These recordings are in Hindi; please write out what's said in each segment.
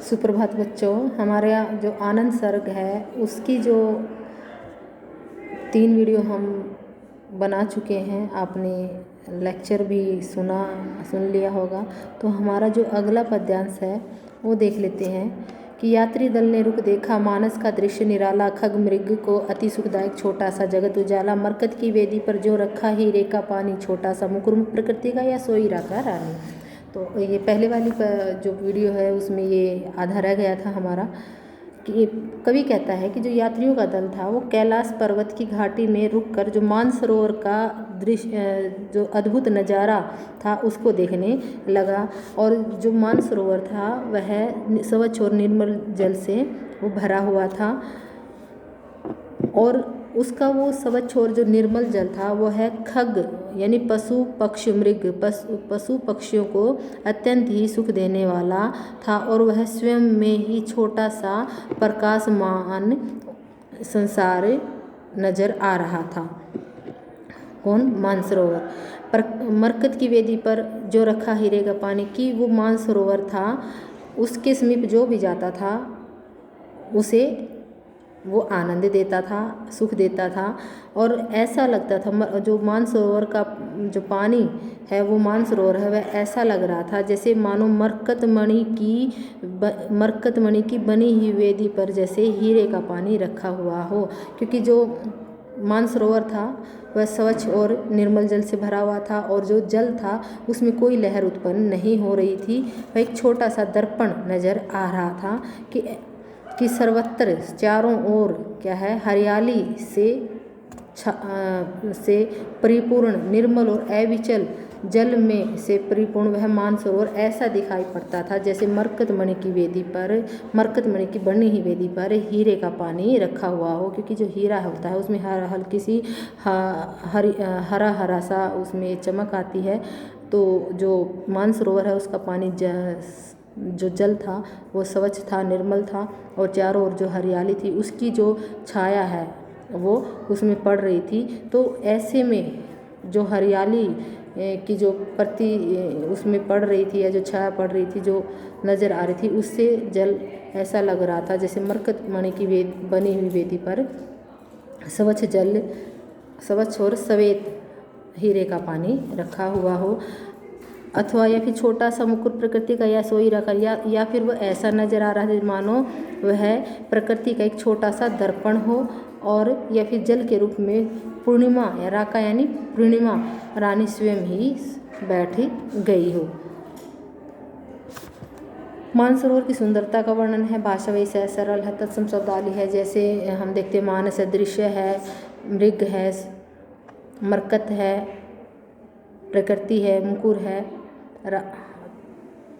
सुप्रभात बच्चों। हमारे यहाँ जो आनंद सर्ग है उसकी जो 3 वीडियो हम बना चुके हैं, आपने लेक्चर भी सुन लिया होगा। तो हमारा जो अगला पद्यांश है वो देख लेते हैं कि यात्री दल ने रुक देखा मानस का दृश्य निराला, खग मृग को अति सुखदायक छोटा सा जगत उजाला, मरकत की वेदी पर जो रखा हीरे का पानी, छोटा सा मुकुर प्रकृति का या सोई राका रानी। तो ये पहले वाली जो वीडियो है उसमें ये आधा रह गया था हमारा कि कवि कहता है कि जो यात्रियों का दल था वो कैलाश पर्वत की घाटी में रुककर जो मानसरोवर का दृश्य, जो अद्भुत नज़ारा था उसको देखने लगा। और जो मानसरोवर था वह स्वच्छ और निर्मल जल से वो भरा हुआ था और उसका वो स्वच्छ और जो निर्मल जल था वो है खग यानी पशु पक्षी मृग पशु पक्षियों को अत्यंत ही सुख देने वाला था और वह स्वयं में ही छोटा सा प्रकाशमान संसार नजर आ रहा था। कौन? मानसरोवर। मरकत की वेदी पर जो रखा हीरे का पानी की वो मानसरोवर था, उसके समीप जो भी जाता था उसे वो आनंद देता था, सुख देता था और ऐसा लगता था जो मानसरोवर का जो पानी है वो मानसरोवर है वह ऐसा लग रहा था जैसे मानो मरकतमणि की बनी हुई वेदी पर जैसे हीरे का पानी रखा हुआ हो, क्योंकि जो मानसरोवर था वह स्वच्छ और निर्मल जल से भरा हुआ था और जो जल था उसमें कोई लहर उत्पन्न नहीं हो रही थी। वह एक छोटा सा दर्पण नज़र आ रहा था कि सर्वत्र चारों ओर क्या है हरियाली से परिपूर्ण निर्मल और अविचल जल में से परिपूर्ण वह मानसरोवर ऐसा दिखाई पड़ता था जैसे मरकतमणि की बनी हुई वेदी पर हीरे का पानी रखा हुआ हो, क्योंकि जो हीरा होता है उसमें हल्की सी हरा सा उसमें चमक आती है। तो जो मानसरोवर है उसका पानी जो जल था वो स्वच्छ था, निर्मल था और चारों ओर जो हरियाली थी उसकी जो छाया है वो उसमें पड़ रही थी। तो ऐसे में जो हरियाली की जो उसमें पड़ रही थी या जो छाया पड़ रही थी जो नज़र आ रही थी उससे जल ऐसा लग रहा था जैसे मरकतमणि की बनी हुई वेदी पर स्वच्छ और श्वेत हीरे का पानी रखा हुआ हो, अथवा या फिर छोटा सा मुकुट प्रकृति का या सोई रखा या फिर वो ऐसा नज़र आ रहा है मानो वह प्रकृति का एक छोटा सा दर्पण हो और या फिर जल के रूप में पूर्णिमा या राका यानी पूर्णिमा रानी स्वयं ही बैठी गई हो। मानसरोवर की सुंदरता का वर्णन है, भाषा वैसे सरल है, तत्सम शब्दावली है। जैसे हम देखते हैं मानस दृश्य है, मृग है, मरकत है, प्रकृति है, मुकुर है,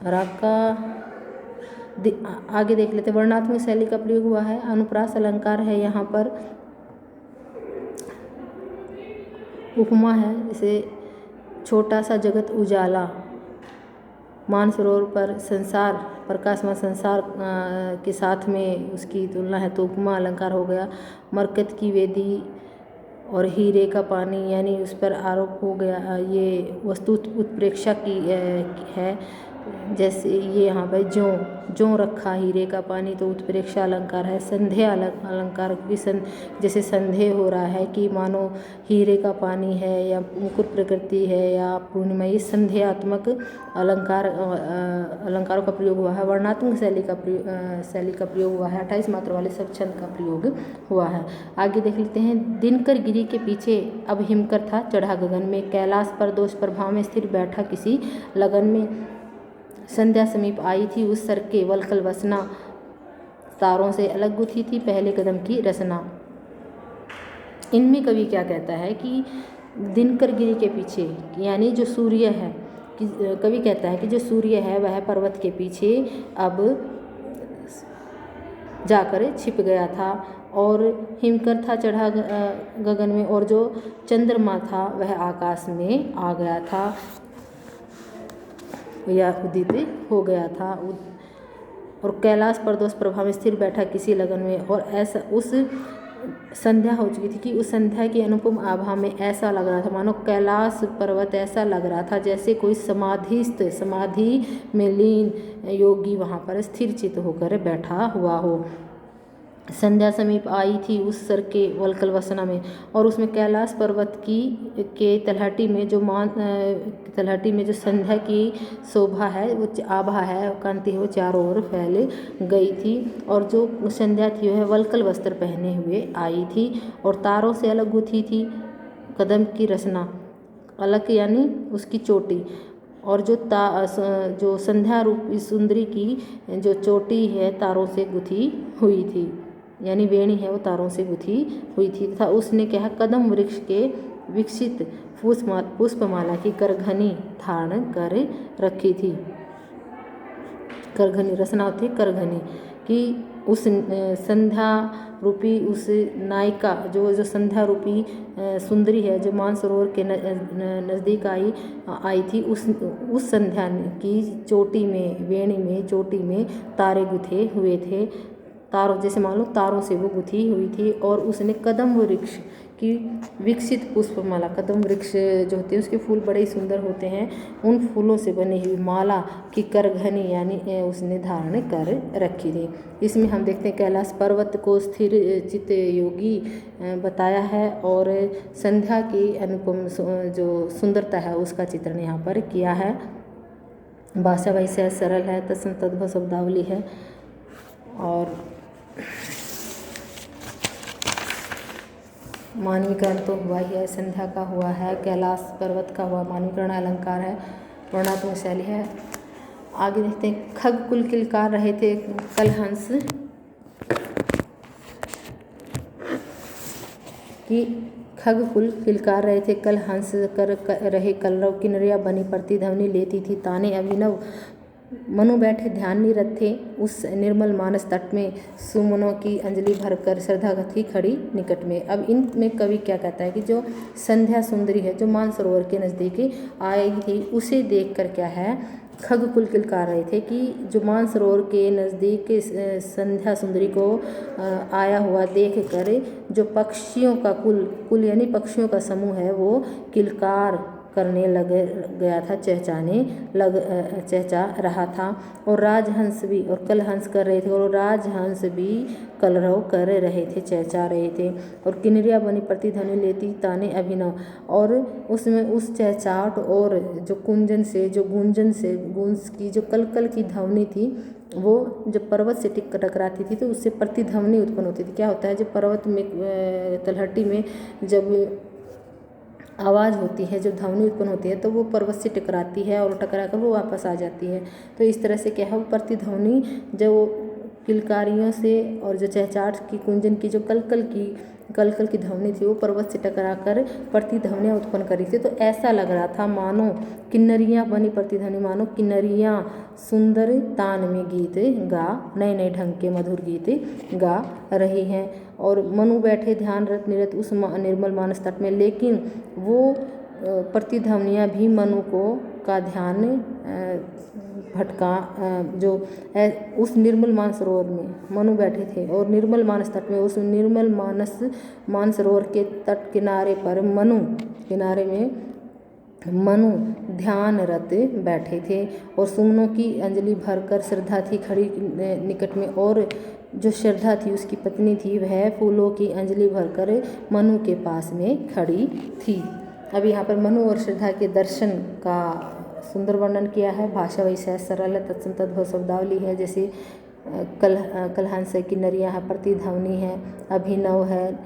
राका। आगे देख लेते, वर्णात्मक शैली का प्रयोग हुआ है, अनुप्रास अलंकार है, यहाँ पर उपमा है, जैसे छोटा सा जगत उजाला, मानसरोवर पर संसार प्रकाशमान संसार के साथ में उसकी तुलना है तो उपमा अलंकार हो गया। मरकत की वेदी और हीरे का पानी यानी उस पर आरोप हो गया, ये वस्तु उत्प्रेक्षा की है। जैसे ये यहाँ पर जो रखा हीरे का पानी तो उत्प्रेक्षा अलंकार है। संध्या अलंकार की जैसे संदेह हो रहा है कि मानो हीरे का पानी है या मुकुट प्रकृति है या पूर्णिमा, ये संध्यात्मक अलंकारों का प्रयोग हुआ है। वर्णात्मक शैली का प्रयोग हुआ है, 28 मात्रा वाले सब छंद का प्रयोग हुआ है। आगे देख लेते हैं, दिनकर गिरी के पीछे अब हिमकर था चढ़ा गगन में, कैलाश पर दोष प्रभाव में स्थिर बैठा किसी लगन में, संध्या समीप आई थी उस सर के वलकल वसना, तारों से अलग गुथी थी पहले कदम की रचना। इनमें कवि क्या कहता है कि दिनकर गिरी के पीछे यानी जो सूर्य है, कवि कहता है कि जो सूर्य है वह पर्वत के पीछे अब जाकर छिप गया था और हिमकर था चढ़ा गगन में और जो चंद्रमा था वह आकाश में आ गया था या उदित हो गया था। और कैलाश पर दोष प्रभाव में स्थिर बैठा किसी लगन में, और ऐसा संध्या हो चुकी थी कि उस संध्या की अनुपम आभा में ऐसा लग रहा था मानो कैलाश पर्वत ऐसा लग रहा था जैसे कोई समाधि में लीन योगी वहाँ पर स्थिर चित्त होकर बैठा हुआ हो। संध्या समीप आई थी उस सर के वलकल वसना में, और उसमें कैलाश पर्वत के तलहटी में जो संध्या की शोभा है, वो आभा है, कांति है, वो चारों ओर फैल गई थी। और जो संध्या थी वह वलकल वस्त्र पहने हुए आई थी और तारों से अलग गुथी थी कदम की रचना, अलग यानी उसकी चोटी। और जो संध्या रूपी सुंदरी की जो चोटी है तारों से गुथी हुई थी, यानी वेणी है वो तारों से गुथी हुई थी तथा उसने क्या है कदम वृक्ष के विकसित पुष्पमाला की करघनी धारण कर रखी थी। करघनी रचना होती है करघनी कि उस संध्या रूपी उस नायिका जो संध्या रूपी सुंदरी है जो मानसरोवर के नज़दीक आई थी, उस संध्या की चोटी में वेणी में चोटी में तारे गुथे हुए थे। तारों जैसे मान लो तारों से वो गुथी हुई थी। और उसने कदम वृक्ष की विकसित पुष्पमाला, कदम वृक्ष जो होते हैं उसके फूल बड़े ही सुंदर होते हैं, उन फूलों से बनी हुई माला की करघनी यानी उसने धारण कर रखी थी। इसमें हम देखते हैं कैलाश पर्वत को स्थिर चित्त योगी बताया है और संध्या की अनुपम जो सुंदरता है उसका चित्रण यहाँ पर किया है। भाषा वैसे सरल है, तत्सम तद्भव शब्दावली है। और मानवीकरण तो हुआ ही है, संध्या का हुआ है, कैलाश पर्वत का हुआ, मानवीकरण अलंकार है, वर्णात्मक शैली है। आगे देखते हैं खग कुल किलकार रहे थे कलहंस कि खग कुल किलकार रहे थे कल हंस कर रहे कलरव, किन्नरिया बनी प्रतिध्वनि लेती थी ताने अभिनव। मनु बैठे ध्यान निरत थे उस निर्मल मानस तट में, सुमनों की अंजलि भरकर श्रद्धा थी खड़ी निकट में। अब इनमें कवि क्या कहता है कि जो संध्या सुंदरी है जो मानसरोवर के नज़दीक आई थी, उसे देखकर क्या है खग कुल किलकार रहे थे कि जो मानसरोवर के नज़दीक संध्या सुंदरी को आया हुआ देख कर जो पक्षियों का कुल यानी पक्षियों का समूह है वो किलकार करने लग गया था, चहचा रहा था। और राजहंस भी और कलहंस कर रहे थे, और राजहंस भी कलरव कर रहे थे, चहचा रहे थे। और किन्नरिया बनी प्रतिध्वनि लेती ताने अभिनव, और उसमें उस चहचाहट और जो कुंजन से जो गूंजन से गूंज की जो कलकल की ध्वनि थी वो जब पर्वत से टकराती थी तो उससे प्रतिध्वनि उत्पन्न होती थी। क्या होता है जब पर्वत में तलहटी में जब आवाज़ होती है, जब ध्वनि उत्पन्न होती है तो वो पर्वत से टकराती है और टकरा कर वो वापस आ जाती है। तो इस तरह से क्या है वो प्रतिध्वनि जो किलकारियों से और जो चहचाहट की कुंजन की जो कलकल की ध्वनि थी वो पर्वत से टकरा कर प्रतिध्वनियाँ उत्पन्न करी थी। तो ऐसा लग रहा था मानो किन्नरियाँ बनी प्रतिध्वनि, मानो किन्नरियाँ सुंदर तान में गीत गा, नए नए ढंग के मधुर गीत गा रही हैं। और मनु बैठे ध्यान रत निरत उस निर्मल मानस तट में, लेकिन वो प्रतिध्वनियाँ भी मनु का ध्यान भटका। जो उस निर्मल मानसरोवर में मनु बैठे थे और निर्मल मानस तट में, उस निर्मल मानसरोवर के तट किनारे में मनु ध्यानरत बैठे थे और सुमनों की अंजलि भरकर श्रद्धा थी खड़ी निकट में। और जो श्रद्धा थी उसकी पत्नी थी वह फूलों की अंजलि भरकर मनु के पास में खड़ी थी। अब यहाँ पर मनु और श्रद्धा के दर्शन का सुंदर वर्णन किया है। भाषा वैसे सरल है, तत्सम तद्भव शब्दावली है। जैसे कलहंस है, किन्नरियाँ है, प्रतिध्वनि है, अभिनव है,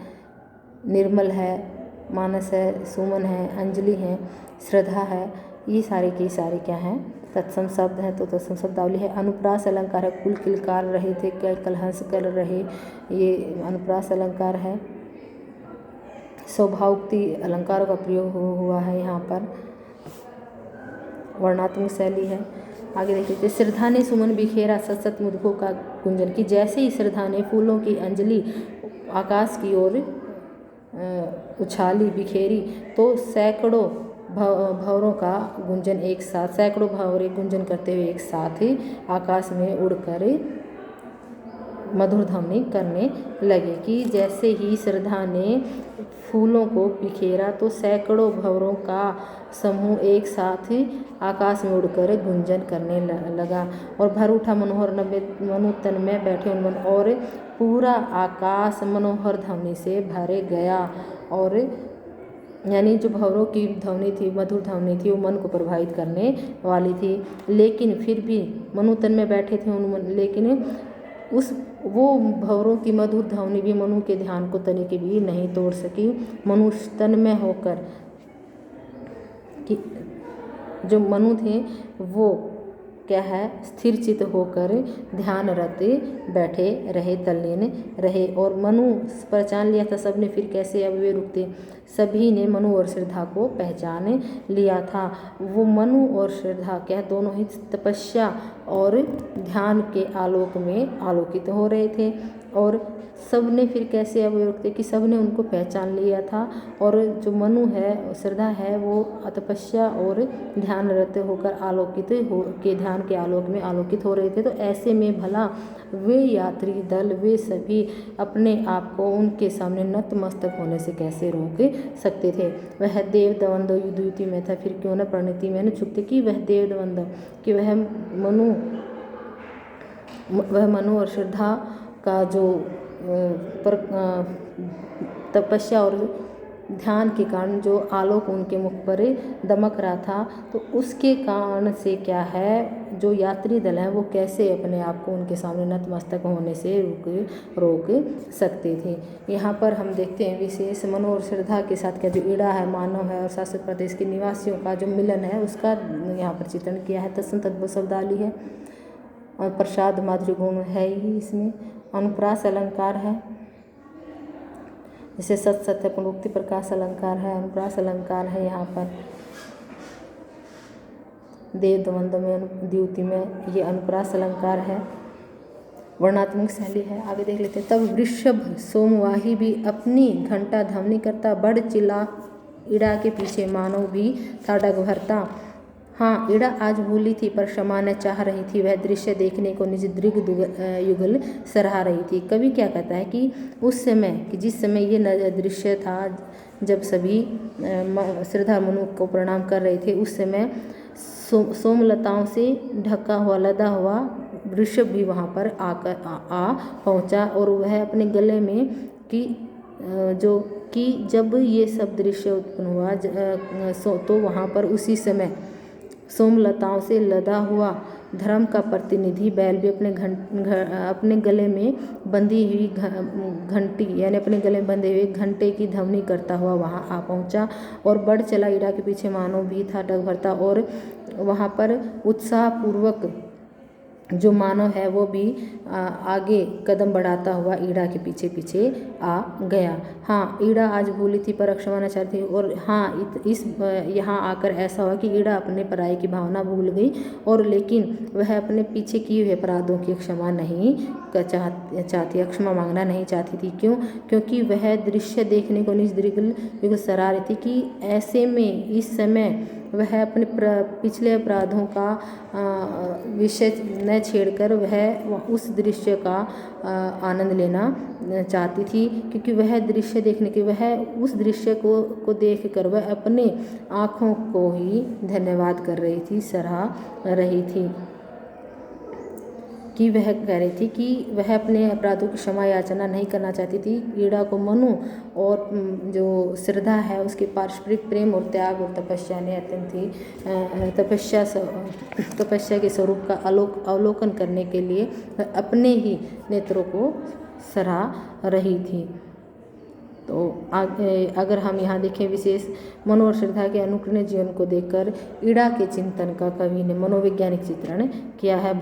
निर्मल है, मानस है, सुमन है, अंजलि है, श्रद्धा है, ये सारे के सारे क्या हैं तत्सम शब्द हैं। तो तत्सम शब्दावली है। अनुप्रास अलंकार है, कुल किलकार रहे थे कलहंस कर रहे, ये अनुप्रास अलंकार है। स्वभावोक्ति अलंकारों का प्रयोग हुआ है यहाँ पर, वर्णात्मक शैली है। आगे देखिए श्रद्धा ने सुमन बिखेरा सतसत मुदकों का कुंजन की, जैसे ही श्रद्धा ने फूलों की अंजलि आकाश की ओर उछाली बिखेरी तो सैकड़ों भंवरों का गुंजन एक साथ, सैकड़ों भंवरे गुंजन करते हुए एक साथ ही आकाश में उड़कर मधुर ध्वनि करने लगे कि जैसे ही श्रद्धा ने फूलों को बिखेरा तो सैकड़ों भंवरों का समूह एक साथ आकाश में उड़कर गुंजन करने लगा और भर उठा मनोहर मनु तन में बैठे उन और पूरा आकाश मनोहर ध्वनि से भर गया। और यानी जो भंवरों की ध्वनि थी, मधुर ध्वनि थी, वो मन को प्रभावित करने वाली थी। लेकिन फिर भी मनु तन में बैठे थे लेकिन वो भंवरों की मधुर ध्वनि भी मनु के ध्यान को तनिक भी नहीं तोड़ सकी। मनु तन में होकर कि जो मनु थे वो क्या है, स्थिर चित होकर ध्यानरत बैठे रहे, तल्लीन रहे। और मनु पहचान लिया था सबने, फिर कैसे अब वे रुकते। सभी ने मनु और श्रद्धा को पहचान लिया था। वो मनु और श्रद्धा क्या दोनों ही तपस्या और ध्यान के आलोक में आलोकित हो रहे थे। और सब ने फिर कैसे अब रुकते कि सब ने उनको पहचान लिया था। और जो मनु है, श्रद्धा है, वो तपस्या और ध्यानरत होकर आलोकित हो के ध्यान के आलोक में आलोकित हो रहे थे। तो ऐसे में भला वे यात्री दल, वे सभी अपने आप को उनके सामने नतमस्तक होने से कैसे रोक सकते थे। वह देव द्वंद युद्धयुति में था, फिर क्यों न प्रणति में न चुकते कि वह देव द्वंद कि वह मनु और श्रद्धा का जो तपस्या और ध्यान के कारण जो आलोक उनके मुख पर दमक रहा था, तो उसके कारण से क्या है, जो यात्री दल हैं वो कैसे अपने आप को उनके सामने नतमस्तक होने से रोक सकते थे। यहाँ पर हम देखते हैं विशेष मनु और श्रद्धा के साथ क्या जो ईड़ा है, मानव है और शासित प्रदेश के निवासियों का जो मिलन है उसका यहाँ पर चित्रण किया है। तत्सम तद्भव शब्दावली है और प्रसाद माधुर्य गुण है ही इसमें। अनुप्रास अलंकार है, जैसे सत सत्य पुनरुक्ति प्रकाश अलंकार है, अनुप्रास अलंकार है। यहाँ पर देव द्वंद में द्युति में ये अनुप्रास अलंकार है। वर्णात्मक शैली है। आगे देख लेते हैं। तब वृषभ सोमवाही भी अपनी घंटा ध्वनि करता, बढ़ चिल्ला ईड़ा के पीछे मानव भी था डग भरता। हाँ, ईड़ा आज भूली थी पर क्षमा न चाह रही थी। वह दृश्य देखने को निज दृग युगल सराह रही थी। कवि क्या कहता है कि उस समय, कि जिस समय ये दृश्य था, जब सभी श्रद्धा मनु को प्रणाम कर रहे थे, उस समय सोमलताओं से ढका हुआ लदा हुआ वृषभ भी वहाँ पर आकर आ पहुँचा। और वह अपने गले में कि जब ये सब दृश्य उत्पन्न हुआ तो वहाँ पर उसी समय सोमलताओं से लदा हुआ धर्म का प्रतिनिधि बैल भी अपने गले में बंधी हुई घंटी, यानी अपने गले में बंधे हुए घंटे की ध्वनि करता हुआ वहां आ पहुंचा। और बढ़ चला ईड़ा के पीछे मानव भी था डग भरता। और वहां पर उत्साहपूर्वक जो मानव है वो भी आगे कदम बढ़ाता हुआ ईड़ा के पीछे पीछे आ गया। हाँ, ईड़ा आज भूली थी पर क्षमा न चाहती। और हाँ, यहाँ आकर ऐसा हुआ कि ईड़ा अपने पराई की भावना भूल गई, और लेकिन वह अपने पीछे किए हुए अपराधों की क्षमा नहीं चाहती, क्षमा मांगना नहीं चाहती थी। क्यों? क्योंकि वह दृश्य देखने को निज दृग सराह रही थी कि ऐसे में इस समय वह अपने पिछले अपराधों का विषय न छेड़कर वह उस दृश्य का आनंद लेना चाहती थी। क्योंकि वह दृश्य देखने के वह उस दृश्य को देखकर वह अपने आँखों को ही धन्यवाद कर रही थी, सराह रही थी। कि वह कह रही थी कि वह अपने अपराधों की क्षमा याचना नहीं करना चाहती थी। ईड़ा को मनु और जो श्रद्धा है उसके पारस्परिक प्रेम और त्याग और तपस्या ने अत्यंत ही तपस्या के स्वरूप का अवलोकन करने के लिए अपने ही नेत्रों को सराह रही थी। तो अगर हम यहाँ देखें विशेष मनु और श्रद्धा के अनुकरणीय जीवन को देखकर ईड़ा के चिंतन का कवि ने मनोवैज्ञानिक चित्रण किया है।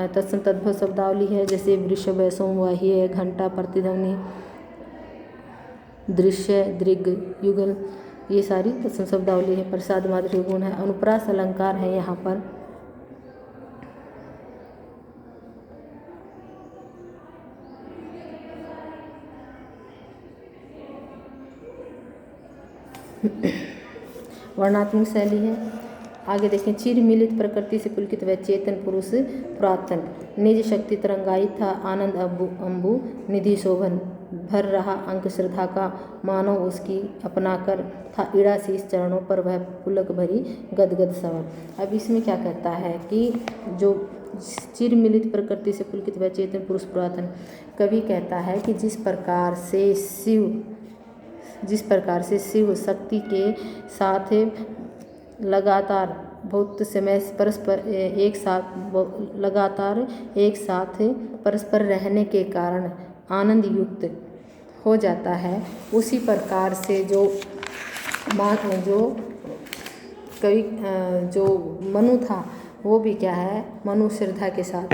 तत्सम तद्भव शब्दावली है, जैसे वृषभ है, सोमवाही है, घंटा, प्रतिध्वनि, दृश्य, दृग, युगल, ये सारी तत्सम शब्दावली है। प्रसाद माधुर्य गुण है। अनुप्रास अलंकार है यहाँ पर। वर्णात्मक शैली है। आगे देखें, चिर मिलित प्रकृति से पुलकित वह चेतन पुरुष पुरातन, निज शक्ति तरंगायित था आनंद अम्बु निधि शोभन, भर रहा अंक श्रद्धा का मानव उसकी अपना कर, था ईड़ा शीस चरणों पर वह पुलक भरी गदगद सवर। अब इसमें क्या कहता है कि जो चिर मिलित प्रकृति से पुलकित वह चेतन पुरुष पुरातन, कवि कहता है कि जिस प्रकार से शिव शक्ति के साथ लगातार बहुत समय परस्पर एक साथ परस्पर रहने के कारण आनंद युक्त हो जाता है, उसी प्रकार से जो मनु था वो भी क्या है, मनु श्रद्धा के साथ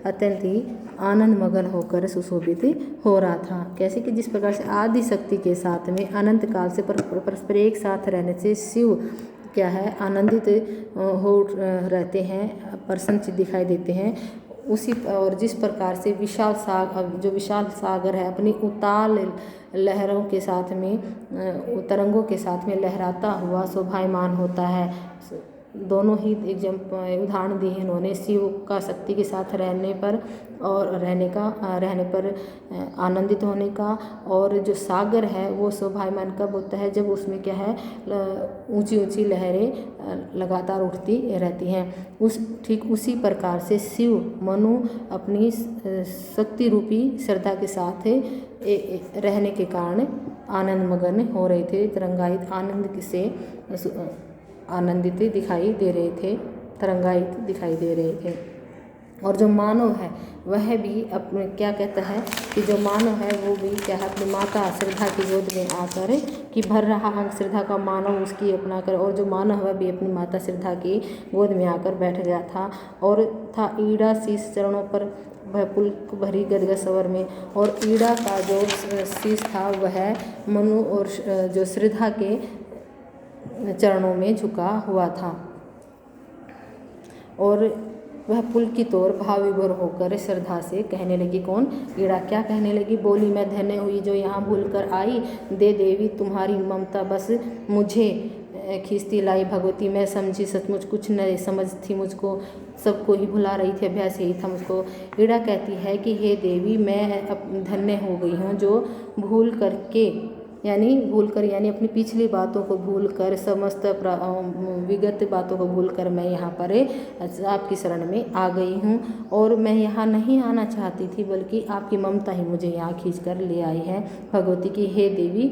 अत्यंत ही आनंद मगन होकर सुशोभित हो रहा था। कैसे कि जिस प्रकार से आदि शक्ति के साथ में अनंत काल से परस्पर एक साथ रहने से शिव क्या है, आनंदित हो रहते हैं, प्रसन्न दिखाई देते हैं। उसी और जिस प्रकार से विशाल सागर है अपनी उताल लहरों के साथ में तरंगों के साथ में लहराता हुआ शोभायमान होता है। दोनों ही उदाहरण दिए इन्होंने, शिव का शक्ति के साथ रहने पर आनंदित होने का, और जो सागर है वो शोभायमान कब होता है, जब उसमें क्या है, ऊंची ऊंची लहरें लगातार उठती रहती हैं। ठीक उसी प्रकार से शिव मनु अपनी शक्ति रूपी श्रद्धा के साथ रहने के कारण आनंद मगन हो रहे थे, तरंगायित आनंद से आनंदित दिखाई दे रहे थे, तरंगायित दिखाई दे रहे थे। और जो मानव है वह भी अपने क्या कहता है कि जो मानव है वो भी क्या है, अपनी माता श्रद्धा की गोद में आकर कि भर रहा अंक श्रद्धा का मानव उसकी अपना कर, और जो मानव है भी अपनी माता श्रद्धा की गोद में आकर बैठ गया था, और था ईड़ा शीस चरणों पर वह पुलक भरी गदगद सवर में। और ईड़ा का जो शीस था वह मनु और जो श्रद्धा के चरणों में झुका हुआ था, और वह पुलकित और भाव विभोर होकर श्रद्धा से कहने लगी, कौन, ईड़ा क्या कहने लगी, बोली, मैं धन्य हुई जो यहाँ भूल कर आई, दे देवी तुम्हारी ममता बस मुझे खींचती लाई, भगवती मैं समझी सचमुच कुछ न समझ थी मुझको, सबको ही भुला रही थी, अभ्यास यही था मुझको। ईड़ा कहती है कि हे देवी, मैं धन्य हो गई हूँ जो भूल कर अपनी पिछली बातों को भूल कर, समस्त विगत बातों को भूल कर मैं यहाँ पर आपकी शरण में आ गई हूँ, और मैं यहाँ नहीं आना चाहती थी, बल्कि आपकी ममता ही मुझे यहाँ खींच कर ले आई है। भगवती की हे देवी,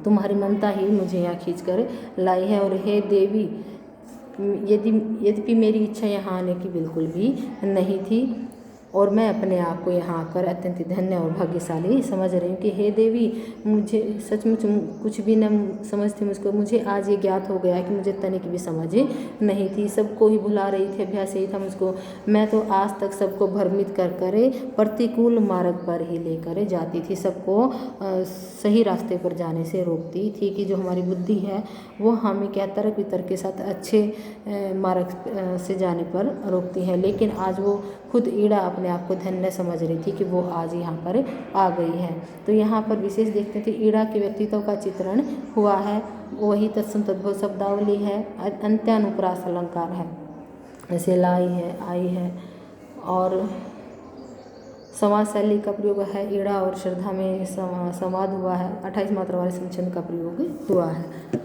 तुम्हारी ममता ही मुझे यहाँ खींच कर लाई है, और हे देवी, यद्यपि मेरी इच्छा यहाँ आने की बिल्कुल भी नहीं थी, और मैं अपने आप को यहाँ आकर अत्यंत धन्य और भाग्यशाली समझ रही हूँ कि हे देवी, मुझे सचमुच कुछ भी न समझती मुझको, मुझे आज ये ज्ञात हो गया कि मुझे तनिक भी समझ नहीं थी, सबको ही भुला रही थी, अभ्यास यही था मुझको। मैं तो आज तक सबको भ्रमित कर प्रतिकूल मार्ग पर ही लेकर जाती थी, सबको सही रास्ते पर जाने से रोकती थी, कि जो हमारी बुद्धि है वो हमें क्या तर्क वितर्क के साथ अच्छे मार्ग से जाने पर रोकती है। लेकिन आज वो खुद ईड़ा अपने आप को धन्य समझ रही थी कि वो आज यहाँ पर आ गई है। तो यहाँ पर विशेष देखते थे ईड़ा के व्यक्तित्व का चित्रण हुआ है, वही तत्सम तद्भव शब्दावली है, अंत्यानुप्रास अलंकार है, जैसे लाई है, आई है, और समाज शैली का प्रयोग है, ईड़ा और श्रद्धा में संवाद हुआ है, 28 मात्रा वाले संचंद का प्रयोग हुआ है।